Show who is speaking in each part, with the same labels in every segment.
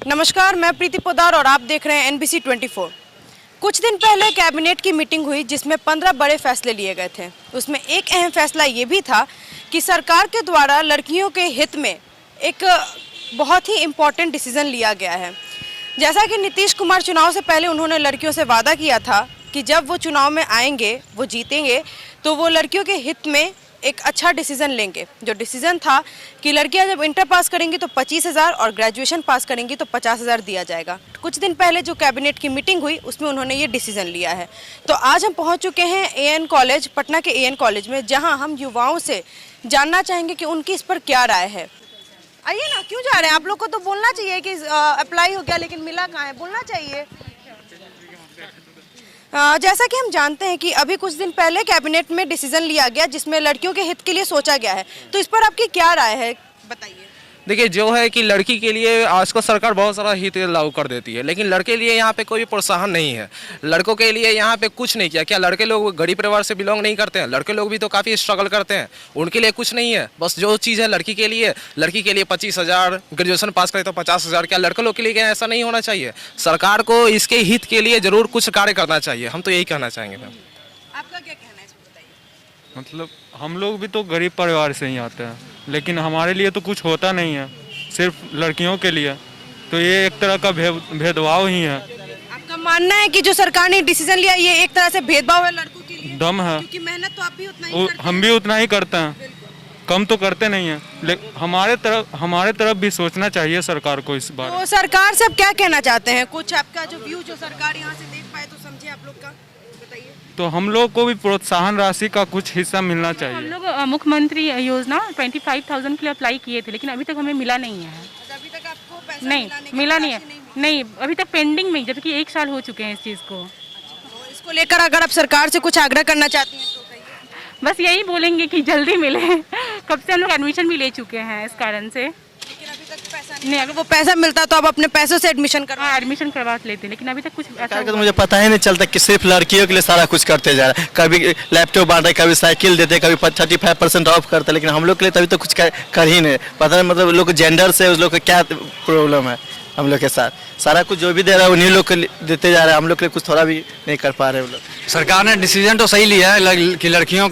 Speaker 1: नमस्कार, मैं प्रीति पोदार और आप देख रहे हैं NBC 24। कुछ दिन पहले कैबिनेट की मीटिंग हुई जिसमें 15 बड़े फैसले लिए गए थे। उसमें एक अहम फैसला ये भी था कि सरकार के द्वारा लड़कियों के हित में एक बहुत ही इम्पोर्टेंट डिसीजन लिया गया है। जैसा कि नीतीश कुमार चुनाव से पहले उन्होंने लड़कियों से वादा किया था कि जब वो चुनाव में आएंगे, वो जीतेंगे, तो वो लड़कियों के हित में एक अच्छा डिसीजन लेंगे। जो डिसीजन था कि लड़कियां जब इंटर पास करेंगी तो 25,000 और ग्रेजुएशन पास करेंगी तो 50,000 दिया जाएगा। कुछ दिन पहले जो कैबिनेट की मीटिंग हुई उसमें उन्होंने ये डिसीजन लिया है। तो आज हम पहुंच चुके हैं AN कॉलेज, पटना के AN कॉलेज में, जहां हम युवाओं से जानना चाहेंगे कि उनकी इस पर क्या राय है। आइए ना, क्यों जा रहे हैं? आप लोग को तो बोलना चाहिए कि अप्लाई हो गया लेकिन मिला कहाँ है, बोलना चाहिए। जैसा कि हम जानते हैं कि अभी कुछ दिन पहले कैबिनेट में डिसीजन लिया गया जिसमें लड़कियों के हित के लिए सोचा गया है, तो इस पर आपकी क्या राय है, बताइए।
Speaker 2: देखिए, जो है कि लड़की के लिए आजकल सरकार बहुत सारा हित लागू कर देती है, लेकिन लड़के लिए यहाँ पे कोई प्रोत्साहन नहीं है। लड़कों के लिए यहाँ पे कुछ नहीं किया। क्या लड़के लोग गरीब परिवार से बिलोंग नहीं करते हैं? लड़के लोग भी तो काफ़ी स्ट्रगल करते हैं, उनके लिए कुछ नहीं है। बस जो चीज़ है लड़की के लिए 25,000, ग्रेजुएशन पास करे तो 50,000। क्या लड़के लोग के लिए क्या ऐसा नहीं होना चाहिए? सरकार को इसके हित के लिए ज़रूर कुछ कार्य करना चाहिए। हम तो यही कहना चाहेंगे। मैम,
Speaker 1: आपका क्या कहना है, इसमें बताइए।
Speaker 3: मतलब हम लोग भी तो गरीब परिवार से ही आते हैं, लेकिन हमारे लिए तो कुछ होता नहीं है, सिर्फ लड़कियों के लिए। तो ये एक तरह का भेदभाव ही है।
Speaker 1: आपका मानना है कि जो सरकार ने डिसीजन लिया ये एक तरह से भेदभाव है लड़कों के लिए?
Speaker 3: दम है,
Speaker 1: क्योंकि मेहनत तो आप भी उतना ही करते
Speaker 3: हम भी उतना ही करते हैं, कम तो करते नहीं हैं। लेकिन हमारे तरफ भी सोचना चाहिए सरकार को इस बारे में।
Speaker 1: तो सरकार से आप क्या कहना चाहते हैं? कुछ आपका जो व्यू जो सरकार यहाँ से देख पाए तो समझे आप लोग का, बताइए।
Speaker 3: तो हम लोग को भी प्रोत्साहन राशि का कुछ हिस्सा मिलना
Speaker 4: हम
Speaker 3: चाहिए।
Speaker 4: लोग मुख्यमंत्री योजना 25,000 के लिए अप्लाई किए थे, लेकिन अभी तक हमें मिला नहीं है।
Speaker 1: अभी तक आपको पैसा
Speaker 4: नहीं मिला नहीं है, नहीं अभी तक पेंडिंग में, जबकि 1 साल हो चुके हैं इस चीज़ को।
Speaker 1: तो इसको लेकर अगर आप सरकार से कुछ आग्रह करना चाहती हैं तो कहिए।
Speaker 4: बस यही बोलेंगे कि जल्दी मिले। कब से हम लोग एडमिशन भी ले चुके हैं इस कारण से।
Speaker 1: लेकिन अभी तक पैसा नहीं, अगर वो पैसा मिलता तो आप अपने पैसों से एडमिशन करवा।
Speaker 4: हाँ, एडमिशन करवा लेते, लेकिन अभी तक कुछ ऐसा
Speaker 5: तो मुझे पता ही नहीं चलता कि सिर्फ लड़कियों के लिए सारा कुछ करते जा रहा है। कभी लैपटॉप बांट रहे, कभी साइकिल देते, कभी 35% ऑफ करते, लेकिन हम लोग के लिए तभी तो कुछ कर ही नहीं। पता नहीं मतलब लोग जेंडर से उस लोग का क्या प्रॉब्लम है। हम लोग के साथ सारा कुछ जो भी दे रहा है उन्हीं लोग को देते जा रहा है। हम लोग के लिए कुछ थोड़ा भी नहीं कर पा रहे वो लोग।
Speaker 6: सरकार ने डिसीजन तो सही लिया है कि लड़कियों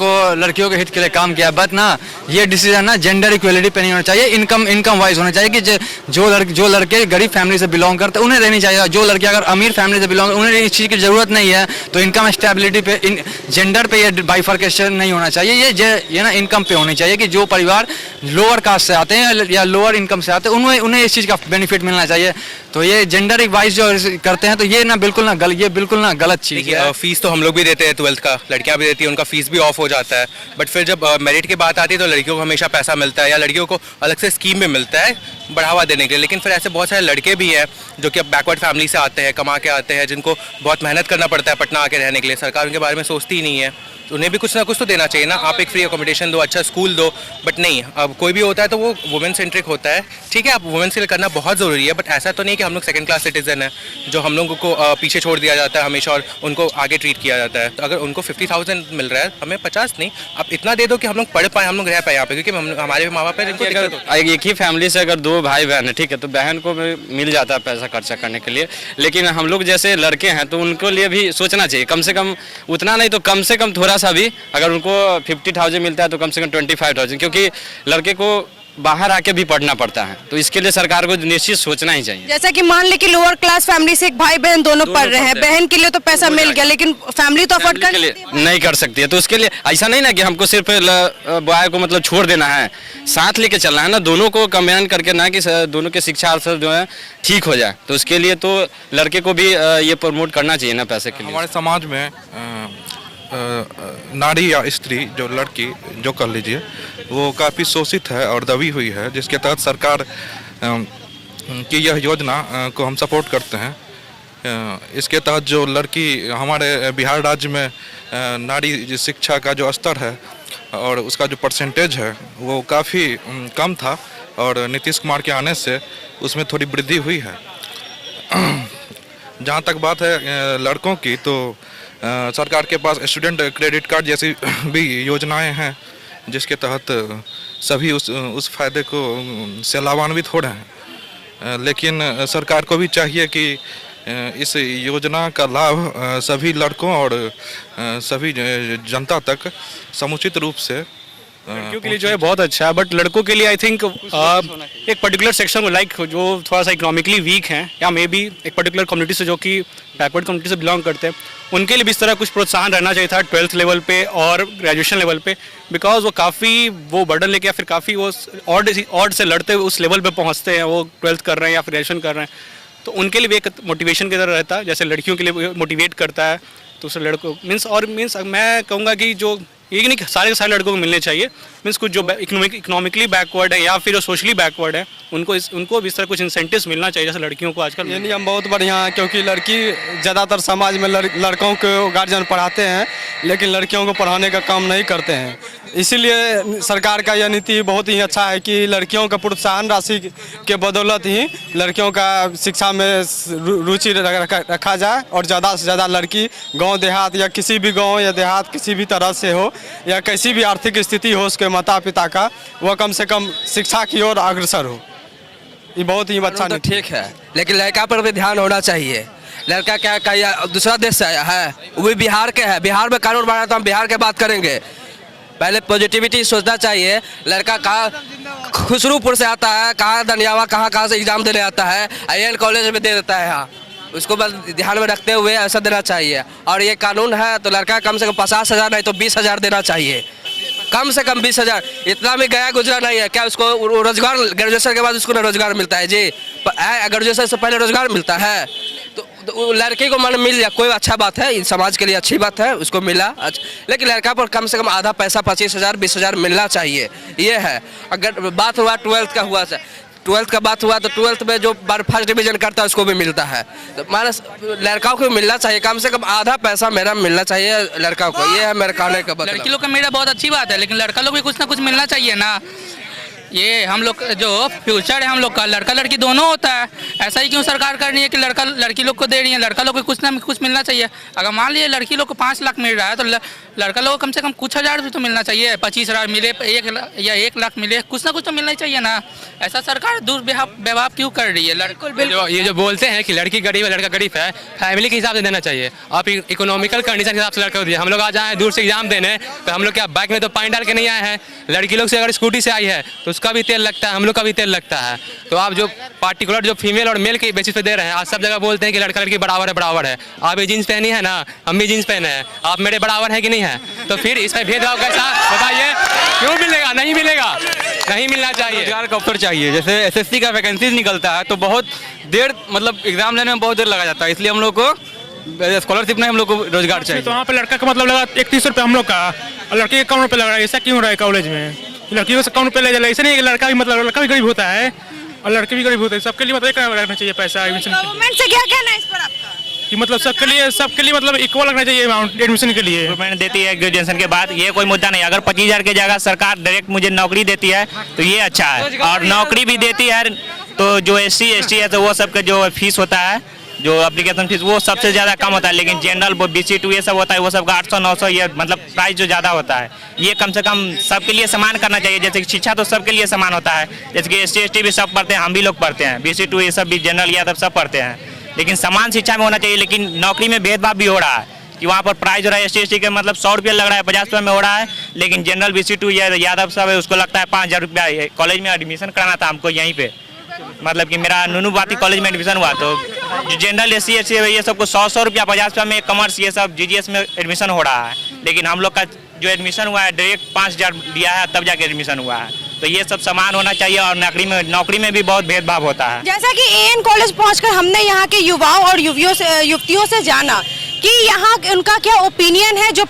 Speaker 6: के हित के लिए काम किया, बट ना ये डिसीजन ना जेंडर इक्वलिटी पे नहीं होना चाहिए, इनकम वाइज होना चाहिए। कि जो लड़के गरीब फैमिली से बिलोंग करते हैं उन्हें देनी चाहिए। जो लड़के अगर अमीर फैमिली से बिलोंग, उन्हें इस चीज़ की जरूरत नहीं है। तो इनकम स्टेबिलिटी पे, जेंडर पे ये बाइफर्केशन नहीं होना चाहिए। ये ना इनकम पे होनी चाहिए कि जो परिवार लोअर कास्ट से आते हैं या लोअर इनकम से आते हैं उन्हें इस चीज़ का बेनिफिट मिलना चाहिए। तो ये जेंडर वाइज जो करते हैं तो ये बिल्कुल ना गलत चीज़ है।
Speaker 2: फीस तो हम लोग भी देते हैं 12th का, लड़कियां भी देती हैं, उनका फीस भी ऑफ हो जाता है। बट फिर जब मेरिट की बात आती है तो लड़कियों को हमेशा पैसा मिलता है या लड़कियों को अलग से स्कीम भी मिलता है बढ़ावा देने के लिए। लेकिन फिर ऐसे बहुत सारे लड़के भी हैं जो कि अब बैकवर्ड फैमिली से आते हैं, कमा के आते हैं, जिनको बहुत मेहनत करना पड़ता है पटना आके रहने के लिए। सरकार उनके बारे में सोचती ही नहीं है। तो उन्हें भी कुछ ना कुछ तो देना चाहिए ना। आप एक फ्री अकोमोडेशन दो, अच्छा स्कूल दो, बट नहीं। अब कोई भी होता है तो वो वुमेन सेंट्रिक होता है। ठीक है, आप वुमेन के लिए करना बहुत ज़रूरी है, बट ऐसा तो नहीं कि हम लोग सेकंड क्लास सिटीजन है जो हम लोगों को पीछे छोड़ दिया जाता है हमेशा और उनको आगे ट्रीट किया जाता है। तो अगर उनको 50,000 मिल रहा है, हमें 50 नहीं, आप इतना दे दो कि हम लोग पढ़ पाए, हम लोग रह पाए यहाँ पे, क्योंकि हमारे माँ बाप है जिनको दिक्कत होती है।
Speaker 7: एक ही फैमिली से अगर 2 भाई बहन है, ठीक है, तो बहन को भी मिल जाता है पैसा खर्चा करने के लिए। लेकिन हम लोग जैसे लड़के हैं तो उनको लिए भी सोचना चाहिए, कम से कम उतना नहीं तो कम से कम थोड़ा सा भी। अगर उनको 50,000 मिलता है तो कम से कम 25,000, क्योंकि लड़के को बाहर आके भी पढ़ना पड़ता है। तो इसके लिए सरकार को निश्चित सोचना ही चाहिए।
Speaker 1: जैसा कि मान ले कि लोअर क्लास फैमिली से एक भाई बहन दोनों पढ़ रहे हैं, बहन के लिए तो पैसा मिल गया लेकिन फैमिली तो अफोर्ड कर
Speaker 7: नहीं कर सकती है। तो उसके लिए ऐसा नहीं ना कि हमको सिर्फ बॉय को मतलब छोड़ देना है, साथ लेके चलना है ना, दोनों को कंबाइन करके, ना कि दोनों के शिक्षा अवसर जो है ठीक हो जाए। तो उसके लिए तो लड़के को भी ये प्रमोट करना चाहिए ना पैसे के लिए।
Speaker 8: हमारे समाज में नारी या स्त्री जो लड़की जो कर लीजिए वो काफ़ी शोषित है और दबी हुई है, जिसके तहत सरकार की यह योजना को हम सपोर्ट करते हैं। इसके तहत जो लड़की हमारे बिहार राज्य में नारी शिक्षा का जो स्तर है और उसका जो परसेंटेज है वो काफ़ी कम था और नीतीश कुमार के आने से उसमें थोड़ी वृद्धि हुई है। जहाँ तक बात है लड़कों की, तो सरकार के पास स्टूडेंट क्रेडिट कार्ड जैसी भी योजनाएं हैं जिसके तहत सभी उस फायदे को से लाभान्वित हो रहे हैं। लेकिन सरकार को भी चाहिए कि इस योजना का लाभ सभी लड़कों और सभी जनता तक समुचित रूप से
Speaker 9: लड़कियों के लिए जो है बहुत अच्छा है, बट लड़कों के लिए आई थिंक एक पर्टिकुलर सेक्शन को लाइक जो थोड़ा सा इकोनॉमिकली वीक हैं या मे बी एक पर्टिकुलर कम्युनिटी से जो कि बैकवर्ड कम्युनिटी से बिलोंग करते हैं, उनके लिए भी इस तरह कुछ प्रोत्साहन रहना चाहिए था 12th लेवल पे और ग्रेजुएशन लेवल पे, बिकॉज वो काफ़ी वो बर्डन लेके या फिर काफ़ी वो ऑड से लड़ते हुए उस लेवल पे पहुँचते हैं, वो 12th कर रहे हैं या फिर ग्रेजुएशन कर रहे हैं, तो उनके लिए भी एक मोटिवेशन की तरह रहता है, जैसे लड़कियों के लिए मोटिवेट करता है। तो उस लड़कों मीन्स मैं कहूँगा कि जो ये नहीं सारे के सारे लड़कों को मिलने चाहिए, मीन्स कुछ जो इकोनॉमिकली बैकवर्ड है या फिर जो सोशली बैकवर्ड है उनको भी इस तरह कुछ इंसेंटिव्स मिलना चाहिए जैसे लड़कियों को आजकल।
Speaker 10: ये नियम बहुत बढ़िया है, क्योंकि लड़की ज़्यादातर समाज में लड़कों को गार्जियन पढ़ाते हैं लेकिन लड़कियों को पढ़ाने का काम नहीं करते हैं। इसीलिए सरकार का यह नीति बहुत ही अच्छा है कि लड़कियों का प्रोत्साहन राशि के बदौलत ही लड़कियों का शिक्षा में रुचि रखा जाए और ज़्यादा से ज़्यादा लड़की गांव देहात या किसी भी गांव या देहात किसी भी तरह से हो या कैसी भी आर्थिक स्थिति हो उसके माता पिता का, वह कम से कम शिक्षा की ओर अग्रसर हो। ये बहुत ही अच्छा
Speaker 11: तो ठीक है, लेकिन लड़का पर भी ध्यान होना चाहिए। लड़का क्या कहीं दूसरा देश से आया है, वो भी बिहार के है, बिहार में कानून बना तो हम बिहार के बात करेंगे। पहले पॉजिटिविटी सोचना चाहिए। लड़का कहाँ खुसरूपुर से आता है, कहाँ दनियावा कहाँ से एग्जाम देने आता है, IIN कॉलेज में दे देता है यहाँ, उसको बस ध्यान में रखते हुए ऐसा देना चाहिए। और ये कानून है तो लड़का कम से कम 50,000 नहीं तो 20,000 देना चाहिए, कम से कम 20,000। इतना भी गया गुजरा नहीं है क्या उसको रोजगार, ग्रेजुएशन के बाद उसको ना रोजगार मिलता है जी, ग्रेजुएशन से पहले रोजगार मिलता है तो लड़के को मन मिल जाए कोई अच्छा बात है, समाज के लिए अच्छी बात है, उसको मिला लेकिन लड़का पर कम से कम आधा पैसा 25,000 20,000 मिलना चाहिए। ये है। अगर बात हुआ 12th का हुआ 12th का बात हुआ तो 12th में जो फर्स्ट डिवीजन करता है उसको भी मिलता है, तो हमारे लड़काओं को मिलना चाहिए, कम से कम आधा पैसा मेरा मिलना चाहिए लड़का को। ये है मेरे कहने का मतलब।
Speaker 12: लड़की लोग का मेरा बहुत अच्छी बात है, लेकिन लड़का लोग भी कुछ ना कुछ मिलना चाहिए ना। ये हम लोग जो फ्यूचर है हम लोग का, लड़का लड़की दोनों होता है। ऐसा ही क्यों सरकार कर रही है कि लड़का लड़की लोग को दे रही है, लड़का लोग को कुछ ना कुछ मिलना चाहिए। अगर मान लीजिए लड़की लोग को 5 लाख मिल रहा है तो लड़का लोग को कम से कम कुछ हज़ार भी तो मिलना चाहिए, 25,000 मिले 1 लाख मिले, कुछ ना कुछ तो मिलना ही चाहिए ना। ऐसा सरकार दुर्व्यवहार क्यों कर रही है?
Speaker 13: ये जो बोलते हैं कि लड़की गरीब है लड़का गरीब है, फैमिली के हिसाब से देना चाहिए। आप इकोनॉमिकल कंडीशन के हिसाब से लड़का को दिए। हम लोग आ जाए दूर से एग्जाम देने तो हम लोग क्या बाइक में तो पानी डाल के नहीं आए हैं, लड़की लोग से अगर स्कूटी से आई है तो उसका भी तेल लगता है, हम लोग का भी तेल लगता है। तो आप जो पार्टिकुलर जो फीमेल और मेल के बेसिस पे दे रहे हैं, आज सब जगह बोलते हैं कि लड़का लड़की बराबर है। आप ये जीन्स पहनी है ना, हम भी जीन्स पहने हैं, आप मेरे बराबर है कि नहीं है? तो फिर इसमें भेदभाव कैसा बताइए? क्यों मिलेगा? नहीं मिलेगा, नहीं मिलना चाहिए।
Speaker 6: रोजगार का अवसर चाहिए। जैसे SSC का वैकेंसीज निकलता है तो बहुत देर मतलब एग्जाम लेने में बहुत देर लगा जाता है, इसलिए हम लोग को स्कॉलरशिप नहीं, हम लोग को रोजगार चाहिए।
Speaker 3: तो वहाँ पे लड़का का मतलब लगा 31 रुपये हम लोग का, और लड़के के अकाउंट पे लग रहा है। ऐसा क्यों रहा है कॉलेज में? लड़कियों से अकाउंट पे ले जाए, ऐसा नहीं है कि लड़का भी मतलब लड़का भी गरीब होता है और लड़के भी गरीब होते हैं। सबके लिए मतलब एक रखना चाहिए पैसा एडमिशन।
Speaker 1: गवर्नमेंट से क्या कहना है इस पर आपका?
Speaker 3: कि मतलब सबके लिए मतलब इक्वल लगना चाहिए अमाउंट एडमिशन के लिए।
Speaker 14: गवर्नमेंट देती है ग्रेजुएशन के बाद, ये कोई मुद्दा नहीं। अगर 25,000 की जगह सरकार डायरेक्ट मुझे नौकरी देती है तो ये अच्छा है। और नौकरी भी देती है तो जो SC ST है तो वो सबका जो फीस होता है, जो एप्लीकेशन फीस, वो सबसे ज़्यादा कम होता है। लेकिन जनरल BC2 ये सब होता है, वो सबका 800-900 ये मतलब प्राइस जो ज़्यादा होता है। ये कम से कम सबके लिए समान करना चाहिए। जैसे कि शिक्षा तो सबके लिए समान होता है, जैसे कि SC ST भी सब पढ़ते हैं, हम भी लोग पढ़ते हैं, BC2 ये सब भी जनरल या सब पढ़ते हैं, लेकिन समान शिक्षा में होना चाहिए। लेकिन नौकरी में भेदभाव भी हो रहा है कि वहाँ पर प्राइस हो रहा है SC ST के मतलब 100 रुपये लग रहा है, 50 रुपये में हो रहा है। लेकिन जनरल BC2 या यादव सब है उसको लगता है 5,000 रुपया। कॉलेज में एडमिशन कराना था हमको यहीं पे, मतलब कि मेरा नूनू बाती कॉलेज में एडमिशन हुआ, तो जो जनरल SC ST है ये सबको 100 रुपया 50 रुपया में कॉमर्स ये सब GGS में एडमिशन हो रहा है। लेकिन हम लोग का जो एडमिशन हुआ है डायरेक्ट 5,000 दिया है तब जाके एडमिशन हुआ है। तो ये सब समान होना चाहिए। और नौकरी में भी बहुत भेदभाव होता है।
Speaker 1: जैसा कि AN कॉलेज पहुंचकर हमने यहाँ के युवाओं और युवतियों से जाना कि यहाँ उनका क्या ओपिनियन है जो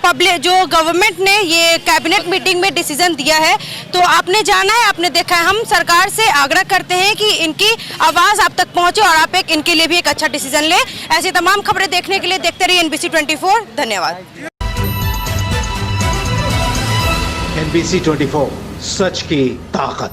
Speaker 1: गवर्नमेंट ने ये कैबिनेट मीटिंग में डिसीजन दिया है। तो आपने जाना है, आपने देखा है। हम सरकार से आग्रह करते हैं कि इनकी आवाज़ आप तक पहुँचे और आप इनके लिए भी एक अच्छा डिसीजन लें। ऐसी तमाम खबरें देखने के लिए देखते रहिए NBC 24। धन्यवाद।
Speaker 15: NBC 24 सच की ताकत।